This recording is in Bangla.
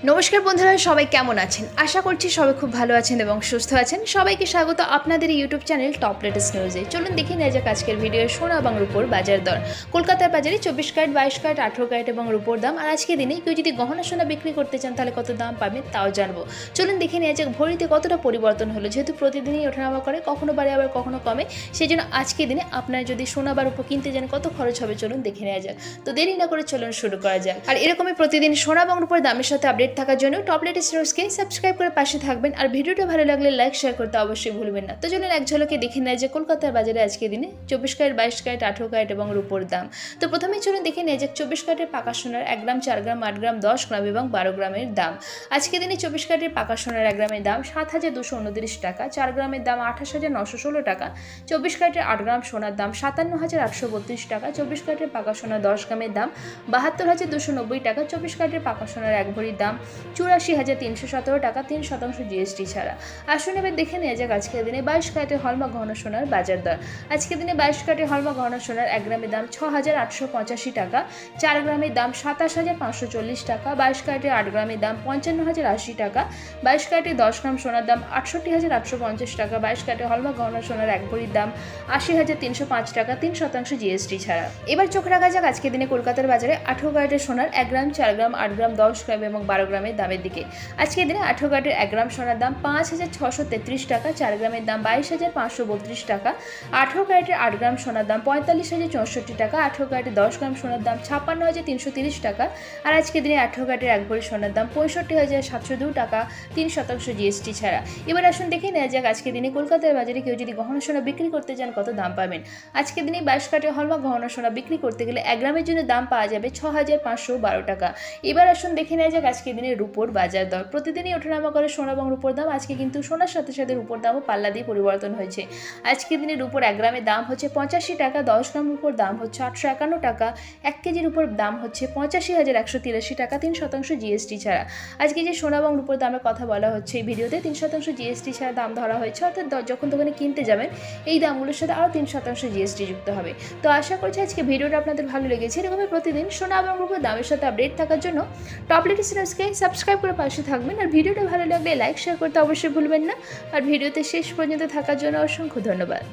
নমস্কার বন্ধুরা, সবাই কেমন আছেন? আশা করছি সবাই খুব ভালো আছেন এবং সুস্থ আছেন। সবাইকে স্বাগত আপনাদের ইউটিউব চ্যানেল টপ লেটেস্ট নিউজে। চলুন দেখে নেওয়া যাক আজকের ভিডিও সোনা এবং রূপোর বাজার দর। কলকাতার বাজারে 24 ক্যারেট, 22 ক্যারেট, 18 ক্যারেট এবং রূপোর দাম। আর আজকে দিনে কেউ যদি গহনা সোনা বিক্রি করতে চান তাহলে কত দাম পাবেন তাও জানবো। চলুন দেখে নেওয়া যাক ভরিতে কতটা পরিবর্তন হলো। যেহেতু প্রতিদিনই ওঠানামা করে, কখনো বাড়ে আবার কখনো কমে, সেই জন্য আজকে দিনে আপনারা যদি সোনা বা রূপো কিনতে যান কত খরচ হবে চলুন দেখে নেওয়া যাক। তো দেরি না করে চলুন শুরু করা যাক। আর এরকমই প্রতিদিন সোনা এবং রূপোর দামের সাথে আপডেট থাকার জন্য টপ লেটেস্ট নিউজকে সাবস্ক্রাইব করে পাশে থাকবেন। আর ভিডিওটা ভালো লাগলে লাইক শেয়ার করতে অবশ্যই ভুলবেন না। তো চলুন এক ঝলকে দেখে নেয় যে কলকাতার বাজারে আজকে দিনে 24 ক্যারেট, 22 ক্যারেট, 18 ক্যারেট এবং রূপোর দাম। তো প্রথমেই চলুন দেখে নেয় যে 24 ক্যারেটের পাকা সোনার 1 গ্রাম, 4 গ্রাম, 8 গ্রাম, 10 গ্রাম এবং 12 গ্রামের দাম। আজকে দিনে 24 ক্যারেটের পাকা সোনার 1 গ্রামের দাম 7,229 টাকা, 4 গ্রামের দাম 28,916 টাকা, 24 ক্যারেটের 8 গ্রাম সোনার দাম 57,832 টাকা, 24 ক্যারেটের পাকা সোনার 10 গ্রামের দাম 72,290 টাকা, 24 ক্যারেটের পাকা সোনার 1 ভরির দাম 84,317 টাকা 3% জিএসটি ছাড়া। আসুন এবার দেখে নেওয়া যাক আজকের দিনে 22 ক্যারেটের হলমার্ক গহনা সোনার বাজার দর। আজকের দিনে 22 ক্যারেটের হলমার্ক গহনা সোনার 1 গ্রামের দাম 6,885 টাকা, 4 গ্রামের দাম 27,540 টাকা, 22 ক্যারেটের 8 গ্রামের দাম 55,080 টাকা, 22 ক্যারেটের 10 গ্রাম সোনার দাম 68,850 টাকা, 22 ক্যারেটের হলমার্ক গহনা সোনার 1 ভরির দাম 80,305 টাকা 3% জিএসটি ছাড়া। এবার চোখ রাখা যাক আজকের দিনে কলকাতার বাজারে 18 ক্যারেটের সোনার 1 গ্রাম, 4 গ্রাম, 8 গ্রাম, 10 গ্রাম এবং 12 গ্রামের দামের দিকে। আজকের দিনে 18 ক্যারেটের 1 গ্রাম সোনার দাম 5,633 টাকা, 4 গ্রামের দাম 22,532 টাকা, 18 ক্যারেটের 8 গ্রাম সোনার দাম 45,064 টাকা, 18 ক্যারেটের 10 গ্রাম সোনার দাম 56,330 টাকা। আর আজকের দিনে 18 ক্যারেটের 1 ভরি সোনার দাম 65,702 টাকা 3% জিএসটি ছাড়া। এবার আসুন দেখে নেওয়া যাক আজকের দিনে কলকাতার বাজারে কেউ যদি গহনা সোনা বিক্রি করতে চান কত দাম পাবেন। আজকের দিনে 22 ক্যারেটের হলমার্ক গহনা সোনা বিক্রি করতে গেলে 1 গ্রামের জন্য দাম পাওয়া যাবে 6,512 টাকা। এবার আসুন দেখে নেওয়া যাক আজকের দিনে রূপোর বাজার দর। প্রতিদিনই ওঠানামা করে সোনা এবং রূপোর দাম। আজকে কিন্তু সোনার সাথে সাথে রূপোর দামও পাল্লা দিয়ে পরিবর্তন হয়েছে। আজকের দিনে রূপোর 1 গ্রামের দাম হচ্ছে 85 টাকা, 10 গ্রাম রূপোর দাম হচ্ছে 851 টাকা, 1 কেজির উপর দাম হচ্ছে 85,183 টাকা 3% জিএসটি ছাড়া। আজকে যে সোনা এবং রূপোর দামের কথা বলা হচ্ছে এই ভিডিওতে 3% জিএসটি ছাড়া দাম ধরা হয়েছে, অর্থাৎ যখন দোকানে কিনতে যাবেন এই দামগুলোর সাথে আরও 3% জিএসটি যুক্ত হবে। তো আশা করছি আজকে ভিডিওটা আপনাদের ভালো লেগেছে। এরকমই প্রতিদিন সোনা এবং রূপোর দামের সাথে আপডেট থাকার জন্য টপ লেটেস্ট নিউজকে সাবস্ক্রাইব করে পাশে থাকবেন। আর ভিডিওটা ভালো লাগলে লাইক শেয়ার করতে অবশ্যই ভুলবেন না। আর ভিডিওতে শেষ পর্যন্ত থাকার জন্য অসংখ্য ধন্যবাদ।